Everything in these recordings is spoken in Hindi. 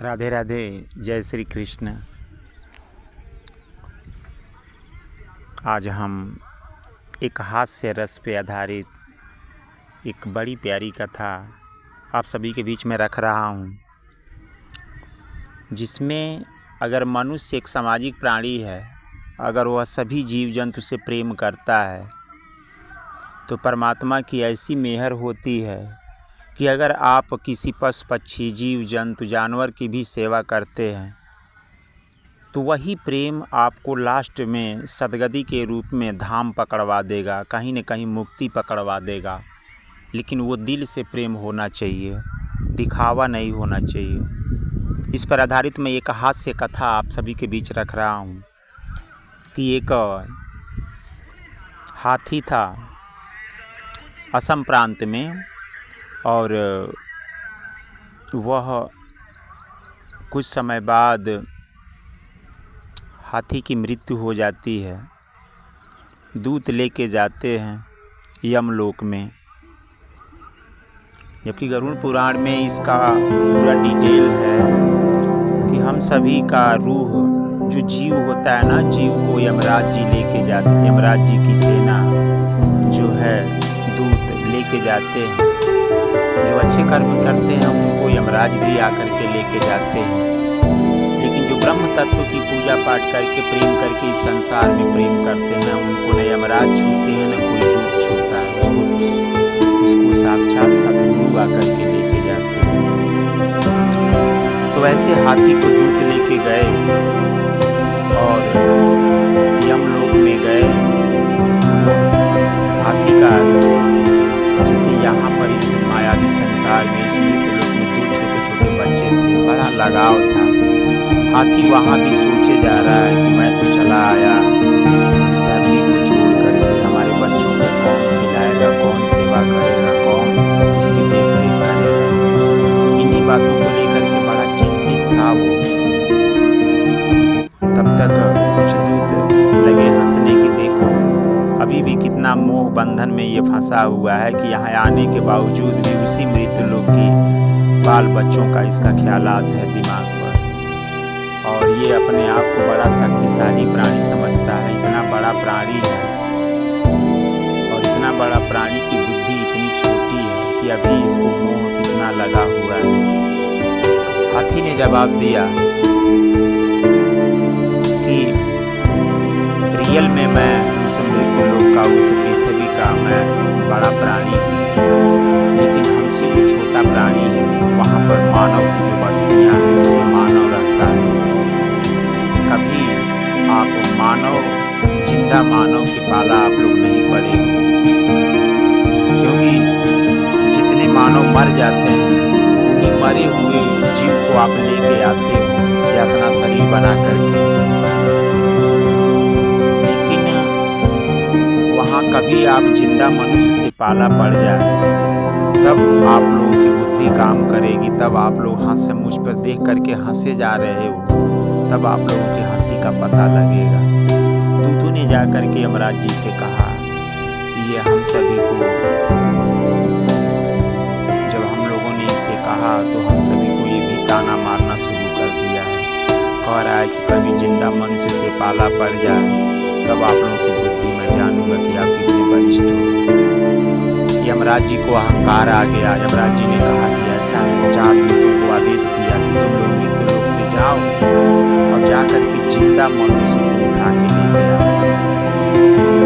राधे राधे। जय श्री कृष्ण। आज हम एक हास्य रस पे आधारित एक बड़ी प्यारी कथा आप सभी के बीच में रख रहा हूँ, जिसमें अगर मनुष्य एक सामाजिक प्राणी है, अगर वह सभी जीव जंतु से प्रेम करता है, तो परमात्मा की ऐसी मेहर होती है कि अगर आप किसी पशु पक्षी जीव जंतु जानवर की भी सेवा करते हैं तो वही प्रेम आपको लास्ट में सद्गति के रूप में धाम पकड़वा देगा, कहीं न कहीं मुक्ति पकड़वा देगा। लेकिन वो दिल से प्रेम होना चाहिए, दिखावा नहीं होना चाहिए। इस पर आधारित मैं एक हास्य कथा आप सभी के बीच रख रहा हूँ कि एक हाथी था असम प्रांत में, और वह कुछ समय बाद हाथी की मृत्यु हो जाती है। दूत लेके जाते हैं यमलोक में, जबकि गरुड़ पुराण में इसका पूरा डिटेल है कि हम सभी का रूह जो जीव होता है ना, जीव को यमराज जी लेके जाते, यमराज जी की सेना जो है दूत लेके जाते हैं। जो अच्छे कर्म करते हैं उनको यमराज भी आकर के लेके जाते हैं, लेकिन जो ब्रह्म तत्व की पूजा पाठ करके प्रेम करके इस संसार में प्रेम करते हैं, उनको न यमराज छूते हैं न कोई दूत छूता है। उसको साक्षात सतगुरु आकर के लेके जाते हैं। तो ऐसे हाथी को दूत लेके गए और यमलोक में गए। हाथी का जिसे यहाँ पर इस मायावी संसार में, इस मृत्युलोक में दो छोटे छोटे बच्चे थे, बड़ा लगाव था। हाथी वहाँ भी सोचे जा रहा है कि मैं तो चला आया इस धरती को छोड़ करके, हमारे बच्चों को कौन खिलाएगा, कौन सेवा करेगा, कौन उसकी देख रेख करेगा। इन्हीं बातों को लेकर के बड़ा चिंतित था वो। तब तक कुछ दूत लगे हंसने की, देखो अभी भी कितना मोह बंधन में ये फंसा हुआ है कि यहाँ आने के बावजूद भी उसी मृत्युलोक की बाल बच्चों का इसका ख्यालात है दिमाग पर, और ये अपने आप को बड़ा शक्तिशाली प्राणी समझता है। इतना बड़ा प्राणी है और इतना बड़ा प्राणी की बुद्धि इतनी छोटी है कि अभी इसको मोह कितना लगा हुआ है। हाथी ने जवाब दिया कि रियल में मैं उस मृत्युलोक का, उस पृथ्वी का मैं बड़ा प्राणी हूँ, लेकिन हमसे जो छोटा प्राणी है वहाँ पर मानव की जो बस्तियाँ हैं जिसमें मानव रहता है, कभी आप मानव, जिंदा मानव की पाला आप लोग नहीं पड़े हो। क्योंकि जितने मानव मर जाते हैं उन्हीं मरे हुए जीव को आप लेके आते हो या अपना शरीर बना करके, कभी आप जिंदा मनुष्य से पाला पड़ जाए तब आप लोगों की बुद्धि काम करेगी, तब आप लोग हंस मुझ पर देख करके हंसे जा रहे हो, तब आप लोगों की हंसी का पता लगेगा। दूतों ने जा करके यमराज जी से कहा, ये हम सभी को, जब हम लोगों ने इससे कहा तो हम सभी को ये भी ताना मारना शुरू कर दिया है। कह रहा है कि कभी जिंदा मनुष्य से पाला पड़ जाए तब आप लोगों की बुद्धि मैं जानूंगा कि आप कितने बलिष्ठ हो। यमराज जी को अहंकार आ गया। यमराज जी ने कहा कि ऐसा है, 4 दूतों को आदेश दिया कि तुम लोग मृत्युलोक पे जाओ और जाकर के जिंदा मनुष्य को उठा के लेके आओ।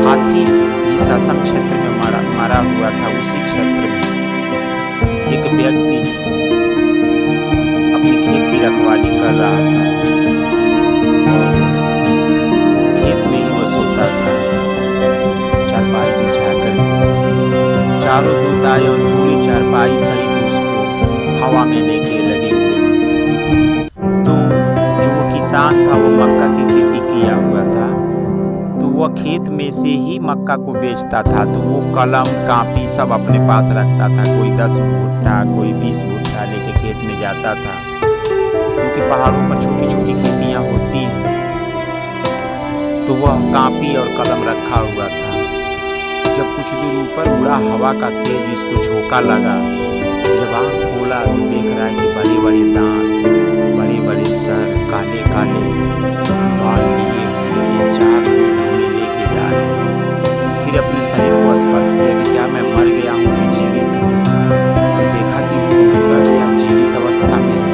हाथी जिस असम क्षेत्र में मरा हुआ था, उसी क्षेत्र में एक व्यक्ति अपनी खेत की रखवाली कर रहा था। खेत में ही वो सोता था, चारपाई बिछा कर। चारों दूत आए और पूरी चारपाई सहित उसको हवा में लेके लगे हुए। तो जो वो किसान था वो मक्का की खेती किया हुआ था, तो वह खेत में से ही मक्का को बेचता था। तो वो कलम कापी सब अपने पास रखता था। कोई 10 भुट्टा, कोई 20 भुट्टा लेके खेत में जाता था, क्योंकि पहाड़ों पर छोटी छोटी खेतियाँ होती हैं। तो वह कापी और कलम रखा हुआ था। जब कुछ दूर ऊपर उड़ा, हवा का तेज इसको झोंका लगा, जब आँख खोला तो देख रहा है कि बड़े बड़े दांत, बड़े सर, काले काले बाल लिए हुए ये 4 दूत हमें लेके जा रहे हैं। फिर अपने शरीर को स्पर्श किया कि क्या मैं मर गया हूँ कि जीवित हूँ। तो देखा कि पूर्णतः यह जीवित अवस्था में है।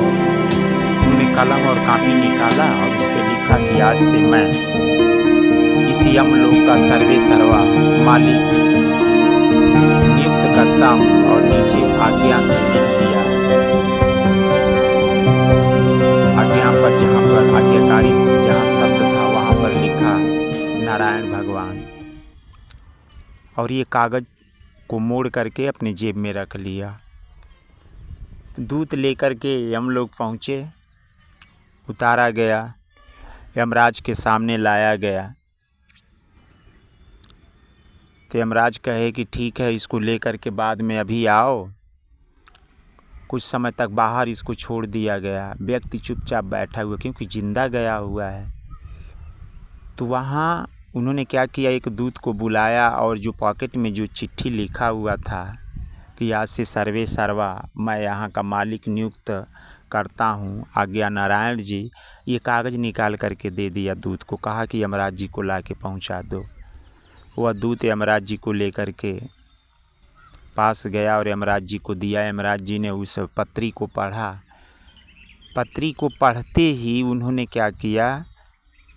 उन्होंने कलम और कापी निकाला और उस पर लिखा कि आज से मैं इस यमलोक का सर्वे सर्वा मालिक नियुक्त करता हूँ। और नीचे आज्ञा से लिख दिया, आज्ञा पर जहाँ पर आज्ञाकारी जहाँ शब्द था वहाँ पर लिखा नारायण भगवान। और ये कागज को मोड़ करके अपने जेब में रख लिया। दूत लेकर के यमलोक पहुँचे, उतारा गया, यमराज के सामने लाया गया। तो यमराज कहे कि ठीक है, इसको लेकर के बाद में अभी आओ। कुछ समय तक बाहर इसको छोड़ दिया गया। व्यक्ति चुपचाप बैठा हुआ, क्योंकि जिंदा गया हुआ है। तो वहाँ उन्होंने क्या किया, एक दूत को बुलाया और जो पॉकेट में जो चिट्ठी लिखा हुआ था कि आज से सर्वे सर्वा मैं यहाँ का मालिक नियुक्त करता हूँ, आज्ञा नारायण जी, ये कागज़ निकाल करके दे दिया दूत को। कहा कि यमराज जी को ला के पहुँचा दो। वह दूत यमराज जी को लेकर के पास गया और यमराज जी को दिया। यमराज जी ने उस पत्री को पढ़ा। पत्री को पढ़ते ही उन्होंने क्या किया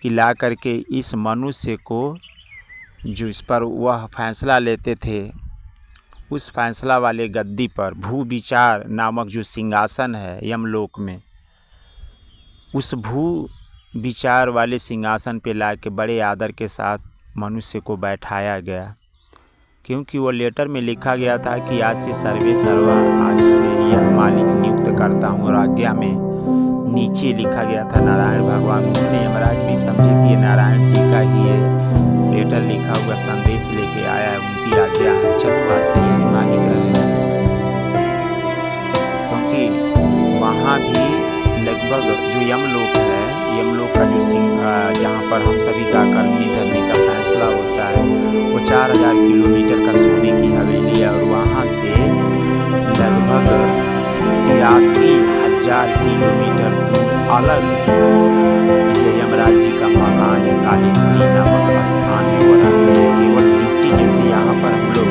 कि ला करके इस मनुष्य को, जो इस पर वह फैसला लेते थे, उस फैसला वाले गद्दी पर भू विचार नामक जो सिंहासन है यमलोक में, उस भू विचार वाले सिंहासन पे ला के बड़े आदर के साथ मनुष्य को बैठाया गया। क्योंकि वो लेटर में लिखा गया था कि आज से सर्वे सर्वा, आज से यह मालिक नियुक्त करता हूँ। और आज्ञा में नीचे लिखा गया था नारायण भगवान। उन्होंने यमराज भी समझे कि ये नारायण जी का ही ये लेटर लिखा हुआ संदेश लेके आया है, उनकी आज्ञा है, चलो आज से यही मालिक रहेगा। क्योंकि वहाँ भी लगभग जो यमलोक है, यमलोक का जो जहाँ पर हम सभी का करनी धरनी का फैसला होता है, वो 4000 किलोमीटर का सोने की हवेली है। और वहाँ से लगभग 83,000 किलोमीटर दूर अलग ये यमराज जी का मकान है, कालिंद्री नामक स्थान में वो रहते हैं। केवल ड्यूटी, जैसे यहाँ पर हम लोग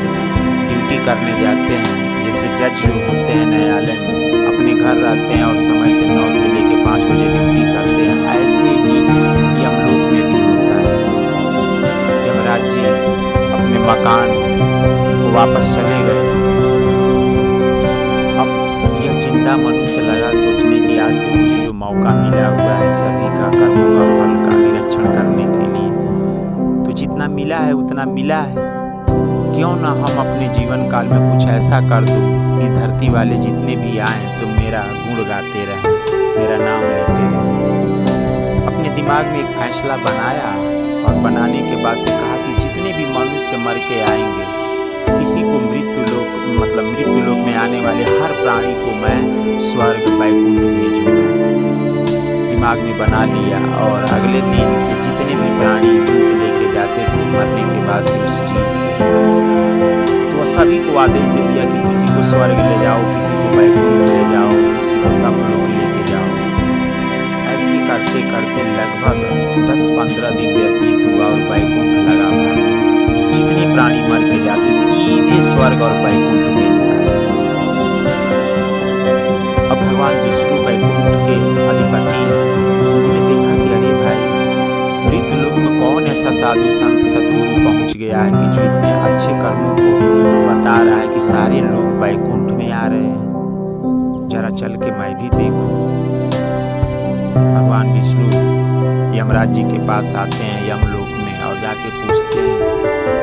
ड्यूटी करने जाते हैं, जैसे जज जो होते हैं न्यायालय में, अपने घर रहते हैं और समय से 9 से लेकर 5 बजे ड्यूटी करते हैं, ऐसे ही यमलोक में भी होता है। यमराज जी अपने मकान को वापस चले गए। अब यह जिंदा मनुष्य लगा सोचने की आज से मुझे जो मौका मिला हुआ है सभी का कर्मों का फल का निरीक्षण करने के लिए, तो जितना मिला है उतना मिला है, क्यों ना हम अपने जीवन काल में कुछ ऐसा कर दूं कि धरती वाले जितने भी आए तो मेरा गुण गाते रहें, मेरा नाम लेते रहें। अपने दिमाग में एक फैसला बनाया और बनाने के बाद से कहा कि जितने भी मनुष्य मर के आएंगे, किसी को मृत्यु लोक में आने वाले हर प्राणी को मैं स्वर्ग बैकुंठ भेजूंगा। दिमाग में बना लिया। और अगले दिन से जितने भी प्राणी दूध लेके जाते थे मरने के बाद से उस जीव को, तो सभी को आदेश दे दिया कि किसी को स्वर्ग ले जाओ, किसी को बैकुंठ ले जाओ, किसी को तपलोक लेके जाओ। ऐसे करते करते लगभग 10-15 दिन व्यतीत हुआ और बैकुंठ लगा भरने। जितने प्राणी मर के जाते सीधे स्वर्ग और बैकुंठ भेजता है। अब भगवान विष्णु बैकुंठ के अधिपति हैं। उन्होंने देखा कि अरे भाई, मृत्यु लोक में कौन ऐसा साधु संत सतगुरु पहुंच गया है कि जो इतने अच्छे कर्मों को बता रहा है कि सारे लोग बैकुंठ में आ रहे हैं, जरा चल के मैं भी देखूं। भगवान विष्णु यमराज जी के पास आते हैं यमलोक में और जाके पूछते हैं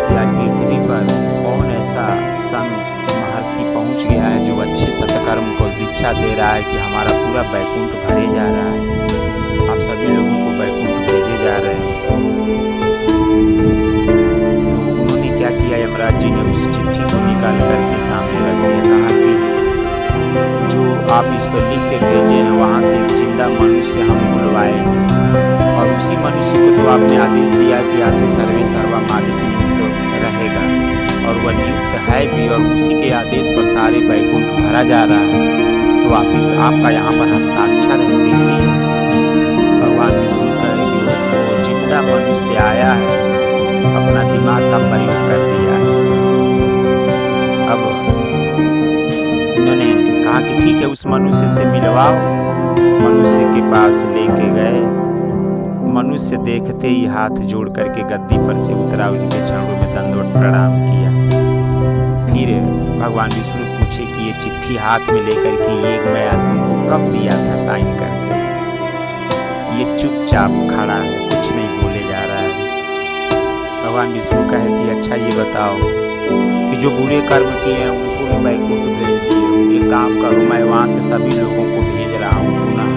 कि आज पृथ्वी पर कौन ऐसा संत महर्षि पहुंच गया है जो अच्छे सत्कर्म को दीक्षा दे रहा है कि हमारा पूरा बैकुंठ भरे जा रहा है, आप सभी लोगों को बैकुंठ भेजे जा रहे हैं। तो उन्होंने क्या किया, यमराज जी ने उस चिट्ठी को निकाल करके सामने रख दिया। कहा कि जो आप इस पर लिख के भेजे हैं वहाँ से एक जिंदा मनुष्य हम बुलवाए हैं, और उसी मनुष्य को तो आपने आदेश दिया कि आज से सर्वे सर्वा मालिक नियुक्त रहेगा, और वह नियुक्त है भी, और उसी के आदेश पर सारे बैकुंठ भरा जा रहा है। तो आपका यहाँ पर हस्ताक्षर है, देखिए। भगवान विष्णु कहे कि वो जिंदा मनुष्य आया है, अपना दिमाग का प्रयोग कर दिया है। अब इन्होंने कहा कि ठीक है, उस मनुष्य से मिलवाओ। मनुष्य के पास लेके गए। मनुष्य देखते ही हाथ जोड़ करके गद्दी पर से उतरा, उनके चरणों में दंडवत प्रणाम किया। फिर भगवान विष्णु पूछे कि ये चिट्ठी हाथ में लेकर के ये मैं तुमको कब दिया था साइन करके? ये चुपचाप खड़ा है, कुछ नहीं बोले जा रहा है। भगवान विष्णु कहे कि अच्छा ये बताओ कि जो बुरे कर्म किए हैं उनको वैकुंठ भेज दिए। एक काम करूँ, मैं वहाँ से सभी लोगों को भेज रहा हूँ पुनः,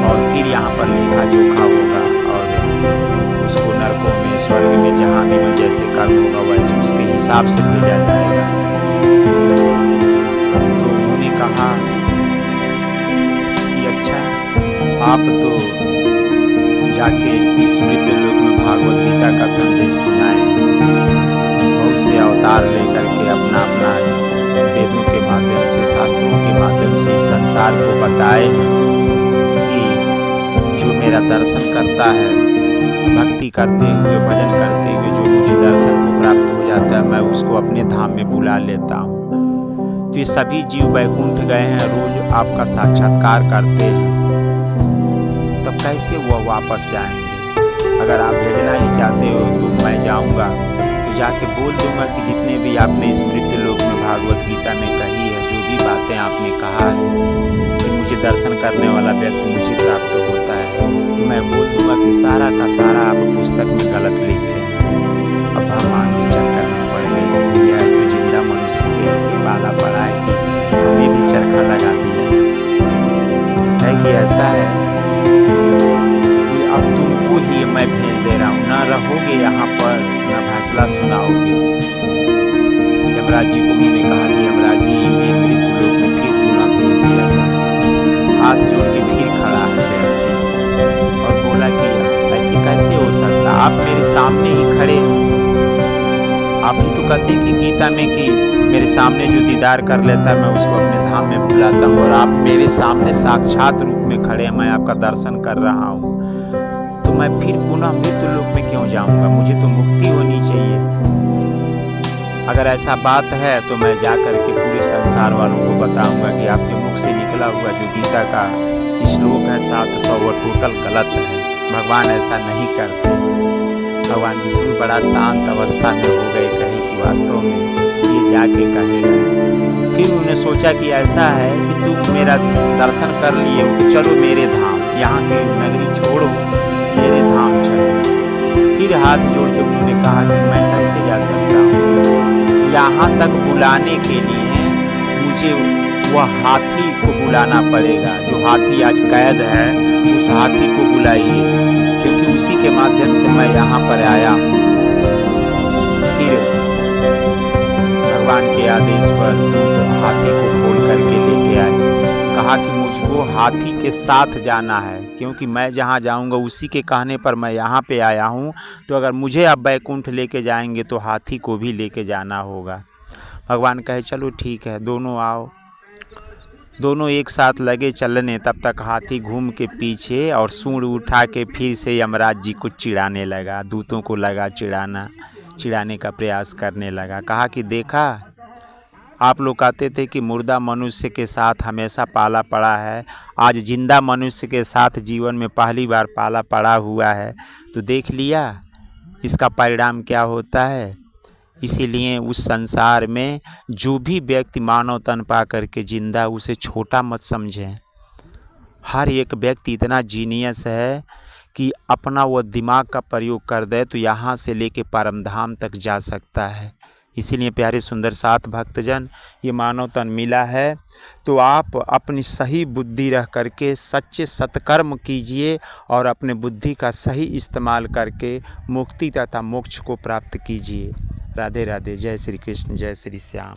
और फिर यहाँ पर लेखा जोखा होगा और उसको नरकों में, स्वर्ग में, जहाँ भी मैं जैसे कर्म होगा वैसे उसके हिसाब से भेजा जाएगा। तो उन्होंने कहा कि अच्छा, आप तो जाके इस मृत्यु लोक में भागवत गीता का संदेश सुनाएं। बहुत से अवतार लेकर के अपना अपना वेदों के माध्यम से, शास्त्रों के माध्यम से इस संसार को बताए कि जो मेरा दर्शन करता है, भक्ति करते हुए, भजन करते हुए जो मुझे दर्शन को प्राप्त हो जाता है, मैं उसको अपने धाम में बुला लेता हूँ। तो ये सभी जीव वैकुंठ गए हैं, रोज आपका साक्षात्कार करते हैं, तब कैसे वह वापस जाएंगे? अगर आप भेजना ही चाहते हो तो मैं जाऊंगा, तो जाके बोल दूंगा कि जितने भी आपने इस मृत्यु लोक में भागवत गीता में कही है, जो भी बातें आपने कहा है कि मुझे दर्शन करने वाला व्यक्ति मुझे प्राप्त होता है, तो मैं बोल दूंगा कि सारा का सारा आप पुस्तक में गलत लिखे हैं। अब भगवान भी चक्कर में पड़ गए कि भैया तो जिंदा मनुष्य से ऐसे पाला पड़ा है कि हमें भी चरखा लगा दिया है कि ऐसा है कि अब तुमको ही मैं भेज दे रहा हूँ, ना रहोगे यहाँ पर, ना फैसला सुनाओगे। यमराज जी को उन्होंने कहा कि यमराज जी एक मृत्यु लोक में फिर पुनः भेज दिया जाए। हाथ जोड़ के फिर खड़ा है व्यक्ति और बोला कि ऐसे कैसे हो सकता, आप मेरे सामने ही खड़े हैं। आप ही तो कहते हैं कि गीता में कि मेरे सामने जो दीदार कर लेता है मैं उसको अपने धाम में बुलाता हूँ, और आप मेरे सामने साक्षात रूप में खड़े हैं, मैं आपका दर्शन कर रहा हूँ, तो मैं फिर पुनः मृत्यु लोक में क्यों जाऊँगा? मुझे तो मुक्ति होनी चाहिए। अगर ऐसा बात है तो मैं जा कर के पूरे संसार वालों को बताऊँगा कि आपके मुख से निकला हुआ जो गीता का श्लोक है 700 वो टोटल गलत है। भगवान ऐसा नहीं करते। भगवान विष्णु बड़ा शांत अवस्था में हो गए, कहे कि वास्तव में ये जाके कहेगा। फिर उन्होंने सोचा कि ऐसा है कि तुम मेरा दर्शन कर लिए हो तो चलो मेरे धाम, यहाँ की नगरी छोड़ो, मेरे धाम चलो। फिर हाथ जोड़ के उन्होंने कहा कि मैं कैसे जा सकता हूँ, यहाँ तक बुलाने के लिए मुझे वह हाथी को बुलाना पड़ेगा। जो हाथी आज कैद है उस हाथी को बुलाइए, क्योंकि उसी के माध्यम से मैं यहाँ पर आया हूँ। फिर भगवान के आदेश पर दूत हाथी को खोल करके लेके आए। कहा कि मुझको हाथी के साथ जाना है, क्योंकि मैं जहाँ जाऊँगा उसी के कहने पर मैं यहाँ पे आया हूँ। तो अगर मुझे अब बैकुंठ लेके जाएंगे तो हाथी को भी लेके जाना होगा। भगवान कहे चलो ठीक है, दोनों आओ। दोनों एक साथ लगे चलने। तब तक हाथी घूम के पीछे और सूंड उठा के फिर से यमराज जी को चिढ़ाने लगा। दूतों को लगा चिढ़ाने का प्रयास करने लगा। कहा कि देखा, आप लोग कहते थे कि मुर्दा मनुष्य के साथ हमेशा पाला पड़ा है, आज जिंदा मनुष्य के साथ जीवन में पहली बार पाला पड़ा हुआ है, तो देख लिया इसका परिणाम क्या होता है। इसीलिए उस संसार में जो भी व्यक्ति मानव तन पा करके जिंदा, उसे छोटा मत समझें। हर एक व्यक्ति इतना जीनियस है कि अपना वो दिमाग का प्रयोग कर दे तो यहाँ से लेके परम धाम तक जा सकता है। इसीलिए प्यारे सुंदर साथ भक्तजन, ये मानव तन मिला है तो आप अपनी सही बुद्धि रख करके सच्चे सत्कर्म कीजिए और अपने बुद्धि का सही इस्तेमाल करके मुक्ति तथा मोक्ष को प्राप्त कीजिए। राधे राधे। जय श्री कृष्ण, जय श्री श्याम।